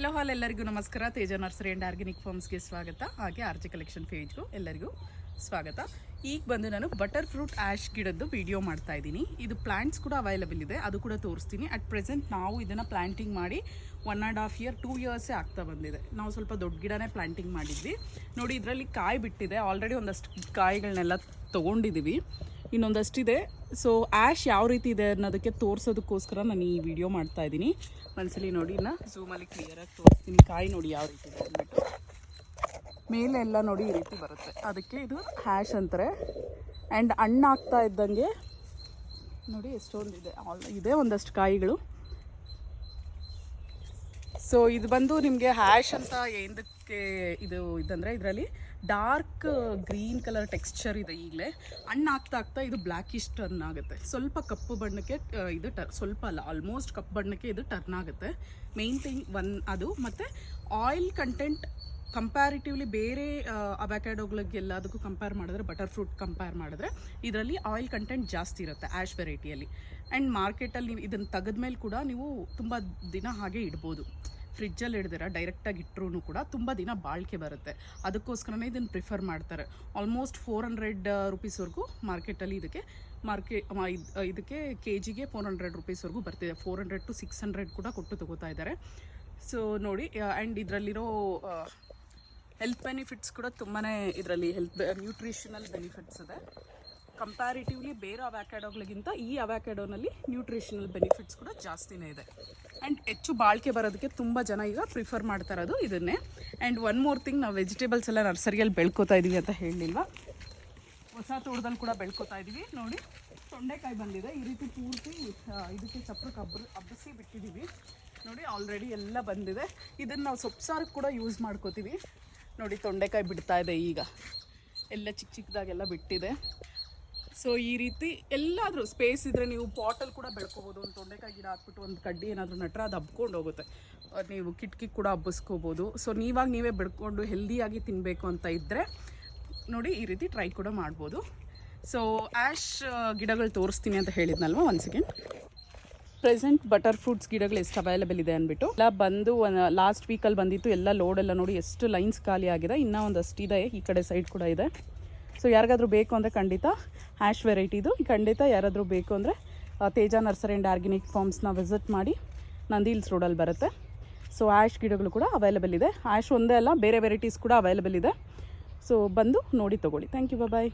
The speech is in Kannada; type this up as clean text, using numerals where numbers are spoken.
ಹಲೋ ಎಲ್ಲರಿಗೂ ನಮಸ್ಕಾರ. ತೇಜ ನರ್ಸರಿ ಆ್ಯಂಡ್ ಆರ್ಗ್ಯಾನಿಕ್ ಫಾರ್ಮ್ಸ್ಗೆ ಸ್ವಾಗತ. ಹಾಗೆ ಆರ್ಜೆ ಕಲೆಕ್ಷನ್ ಪೇಜ್ಗೂ ಎಲ್ಲರಿಗೂ ಸ್ವಾಗತ. ಈಗ ಬಂದು ನಾನು ಬಟರ್ ಫ್ರೂಟ್ ಆ್ಯಶ್ ಗಿಡದ್ದು ವಿಡಿಯೋ ಮಾಡ್ತಾ ಇದ್ದೀನಿ. ಇದು ಪ್ಲಾಂಟ್ಸ್ ಕೂಡ ಅವೈಲಬಲ್ ಇದೆ, ಅದು ಕೂಡ ತೋರಿಸ್ತೀನಿ. ಅಟ್ ಪ್ರೆಸೆಂಟ್ ನಾವು ಇದನ್ನು ಪ್ಲಾಂಟಿಂಗ್ ಮಾಡಿ 1.5 ಇಯರ್ 2 ಇಯರ್ಸೇ ಆಗ್ತಾ ಬಂದಿದೆ. ನಾವು ಸ್ವಲ್ಪ ದೊಡ್ಡ ಗಿಡನೇ ಪ್ಲಾಂಟಿಂಗ್ ಮಾಡಿದ್ವಿ. ನೋಡಿ, ಇದರಲ್ಲಿ ಕಾಯಿ ಬಿಟ್ಟಿದೆ. ಆಲ್ರೆಡಿ ಒಂದಷ್ಟು ಕಾಯಿಗಳನ್ನೆಲ್ಲ ತೊಗೊಂಡಿದ್ದೀವಿ, ಇನ್ನೊಂದಷ್ಟಿದೆ. ಸೊ ಆ್ಯಶ್ ಯಾವ ರೀತಿ ಇದೆ ಅನ್ನೋದಕ್ಕೆ ತೋರಿಸೋದಕ್ಕೋಸ್ಕರ ನಾನು ಈ ವಿಡಿಯೋ ಮಾಡ್ತಾ ಇದ್ದೀನಿ. ಒಂದ್ಸಲಿ ನೋಡಿ, ಇನ್ನು ಝೂಮಲ್ಲಿ ಕ್ಲಿಯರಾಗಿ ತೋರಿಸ್ತೀನಿ. ಕಾಯಿ ನೋಡಿ ಯಾವ ರೀತಿ ಇದೆ ಅಂದ್ಬಿಟ್ಟು. ಮೇಲೆ ಎಲ್ಲ ನೋಡಿ ಈ ರೀತಿ ಬರುತ್ತೆ, ಅದಕ್ಕೆ ಇದು ಹ್ಯಾಶ್ ಅಂತಾರೆ. ಆ್ಯಂಡ್ ಹಣ್ಣಾಗ್ತಾ ಇದ್ದಂಗೆ ನೋಡಿ ಎಷ್ಟೊಂದಿದೆ, ಇದೆ ಒಂದಷ್ಟು ಕಾಯಿಗಳು. ಸೊ ಇದು ಬಂದು ನಿಮಗೆ ಹ್ಯಾಶ್ ಅಂತ ಏನಕ್ಕೆ ಇದಂದರೆ ಇದರಲ್ಲಿ ಡಾರ್ಕ್ ಗ್ರೀನ್ ಕಲರ್ ಟೆಕ್ಸ್ಚರ್ ಇದೆ. ಈಗಲೇ ಹಣ್ಣು ಆಗ್ತಾ ಇದು ಬ್ಲ್ಯಾಕಿಶ್ ಟರ್ನ್ ಆಗುತ್ತೆ. ಸ್ವಲ್ಪ ಕಪ್ಪು ಬಣ್ಣಕ್ಕೆ ಇದು ಸ್ವಲ್ಪ ಅಲ್ಲ, ಆಲ್ಮೋಸ್ಟ್ ಕಪ್ಪು ಬಣ್ಣಕ್ಕೆ ಇದು ಟರ್ನ್ ಆಗುತ್ತೆ. ಮೇನ್ ಥಿಂಗ್ ಅದು. ಮತ್ತು ಆಯಿಲ್ ಕಂಟೆಂಟ್ ಕಂಪ್ಯಾರಿಟಿವ್ಲಿ ಬೇರೆ ಅವಕ್ಯಾಡೋಗಳಿಗೆಲ್ಲದಕ್ಕೂ ಕಂಪೇರ್ ಮಾಡಿದ್ರೆ, ಬಟರ್ ಫ್ರೂಟ್ ಕಂಪೇರ್ ಮಾಡಿದ್ರೆ ಇದರಲ್ಲಿ ಆಯಿಲ್ ಕಂಟೆಂಟ್ ಜಾಸ್ತಿ ಇರುತ್ತೆ ಆ್ಯಶ್ ವೆರೈಟಿಯಲ್ಲಿ. ಆ್ಯಂಡ್ ಮಾರ್ಕೆಟಲ್ಲಿ ನೀವು ಇದನ್ನು ತೆಗೆದ್ಮೇಲೆ ಕೂಡ ನೀವು ತುಂಬ ದಿನ ಹಾಗೆ ಇಡ್ಬೋದು. ಫ್ರಿಜ್ಜಲ್ಲಿ ಹಿಡ್ದಿರ ಡೈರೆಕ್ಟಾಗಿ ಇಟ್ಟರೂ ಕೂಡ ತುಂಬ ದಿನ ಬಾಳಿಕೆ ಬರುತ್ತೆ. ಅದಕ್ಕೋಸ್ಕರನೇ ಇದನ್ನು ಪ್ರಿಫರ್ ಮಾಡ್ತಾರೆ. ಆಲ್ಮೋಸ್ಟ್ 400 ರುಪೀಸ್ವರೆಗೂ ಮಾರ್ಕೆಟಲ್ಲಿ ಇದಕ್ಕೆ ಕೆ ಜಿಗೆ 400 ರುಪೀಸ್ವರೆಗೂ ಬರ್ತಿದೆ. 400 to 600 ಕೂಡ ಕೊಟ್ಟು ತೊಗೋತಾ ಇದ್ದಾರೆ. ಸೊ ನೋಡಿ, ಆ್ಯಂಡ್ ಇದರಲ್ಲಿರೋ ಹೆಲ್ತ್ ಬೆನಿಫಿಟ್ಸ್ ಕೂಡ ತುಂಬಾ ಇದರಲ್ಲಿ ನ್ಯೂಟ್ರಿಷನಲ್ ಬೆನಿಫಿಟ್ಸ್ ಇದೆ. ಕಂಪ್ಯಾರಿಟಿವ್ಲಿ ಬೇರೆ ಅವಕ್ಯಾಡೋಗಳಿಗಿಂತ ಈ ಅವಕ್ಯಾಡೋನಲ್ಲಿ ನ್ಯೂಟ್ರಿಷನಲ್ ಬೆನಿಫಿಟ್ಸ್ ಕೂಡ ಜಾಸ್ತಿನೇ ಇದೆ. ಆ್ಯಂಡ್ ಹೆಚ್ಚು ಬಾಳಿಕೆ ಬರೋದಕ್ಕೆ ತುಂಬ ಜನ ಈಗ ಪ್ರಿಫರ್ ಮಾಡ್ತಾ ಇರೋದು ಇದನ್ನೇ. ಆ್ಯಂಡ್ ಒನ್ ಮೋರ್ ಥಿಂಗ್, ನಾವು ವೆಜಿಟೇಬಲ್ಸ್ ಎಲ್ಲ ನರ್ಸರಿಯಲ್ಲಿ ಬೆಳ್ಕೋತಾ ಇದ್ದೀವಿ ಅಂತ ಹೇಳಲಿಲ್ವಾ, ಹೊಸ ತೋಟದಲ್ಲಿ ಕೂಡ ಬೆಳ್ಕೋತಾ ಇದ್ದೀವಿ. ನೋಡಿ, ತೊಂಡೆಕಾಯಿ ಬಂದಿದೆ. ಈ ರೀತಿ ಪೂರ್ತಿ ಇದಕ್ಕೆ ಚಪ್ರಕ್ಕೆ ಹಬ್ಬಿಸಿ ಬಿಟ್ಟಿದ್ದೀವಿ. ನೋಡಿ, ಆಲ್ರೆಡಿ ಎಲ್ಲ ಬಂದಿದೆ. ಇದನ್ನು ನಾವು ಸೊಪ್ಪು ಸಾರಿಗೆ ಕೂಡ ಯೂಸ್ ಮಾಡ್ಕೋತೀವಿ. ನೋಡಿ, ತೊಂಡೆಕಾಯಿ ಬಿಡ್ತಾ ಇದೆ ಈಗ, ಎಲ್ಲ ಚಿಕ್ಕ ಚಿಕ್ಕದಾಗೆಲ್ಲ ಬಿಟ್ಟಿದೆ. ಸೊ ಈ ರೀತಿ ಎಲ್ಲಾದರೂ ಸ್ಪೇಸ್ ಇದ್ದರೆ ನೀವು ಪಾಟಲ್ಲಿ ಕೂಡ ಬೆಳ್ಕೊಬೋದು. ಒಂದು ತೊಂಡೆಕಾಯಿ ಗಿಡ ಹಾಕ್ಬಿಟ್ಟು ಒಂದು ಕಡ್ಡಿ ಏನಾದರೂ ನಟ್ರೆ ಅದು ಹಬ್ಕೊಂಡು ಹೋಗುತ್ತೆ. ನೀವು ಕಿಟಕಿ ಕೂಡ ಹಬ್ಬಿಸ್ಕೋಬೋದು. ಸೊ ನೀವೇ ಬೆಳ್ಕೊಂಡು ಹೆಲ್ದಿಯಾಗಿ ತಿನ್ನಬೇಕು ಅಂತ ಇದ್ದರೆ ನೋಡಿ, ಈ ರೀತಿ ಟ್ರೈ ಕೂಡ ಮಾಡ್ಬೋದು. ಸೊ ಆ್ಯಶ್ ಗಿಡಗಳು ತೋರಿಸ್ತೀನಿ ಅಂತ ಹೇಳಿದ್ನಲ್ವ, 1 ಸೆಕೆಂಡ್. ಪ್ರೆಸೆಂಟ್ ಬಟರ್ ಫ್ರೂಟ್ಸ್ ಗಿಡಗಳು ಎಷ್ಟು ಅವೈಲೇಬಲ್ ಇದೆ ಅಂದ್ಬಿಟ್ಟು ಎಲ್ಲ ಬಂದು ಲಾಸ್ಟ್ ವೀಕಲ್ಲಿ ಬಂದಿತ್ತು. ಎಲ್ಲ ಲೋಡೆಲ್ಲ ನೋಡಿ ಎಷ್ಟು ಲೈನ್ಸ್ ಖಾಲಿ ಆಗಿದೆ. ಇನ್ನೂ ಒಂದಷ್ಟು ಇದೆ, ಈ ಕಡೆ ಸೈಡ್ ಕೂಡ ಇದೆ. ಸೊ ಯಾರಿಗಾದ್ರೂ ಬೇಕು ಅಂದರೆ ಖಂಡಿತ ಹ್ಯಾಶ್ ವೆರೈಟಿದು ಖಂಡಿತ ಯಾರಾದರೂ ಬೇಕು ಅಂದರೆ ತೇಜ ನರ್ಸರಿ ಆ್ಯಂಡ್ ಆರ್ಗ್ಯಾನಿಕ್ ಫಾರ್ಮ್ಸ್ನ ವಿಸಿಟ್ ಮಾಡಿ. ನಂದಿ ಹಿಲ್ಸ್ ರೋಡಲ್ಲಿ ಬರುತ್ತೆ. ಸೊ ಆ್ಯಶ್ ಗಿಡಗಳು ಕೂಡ ಅವೈಲೇಬಲ್ ಇದೆ. ಆ್ಯಶ್ ಒಂದೇ ಅಲ್ಲ, ಬೇರೆ ವೆರೈಟೀಸ್ ಕೂಡ ಅವೈಲೇಬಲ್ ಇದೆ. ಸೊ ಬಂದು ನೋಡಿ ತೊಗೊಳ್ಳಿ. Thank you, bye.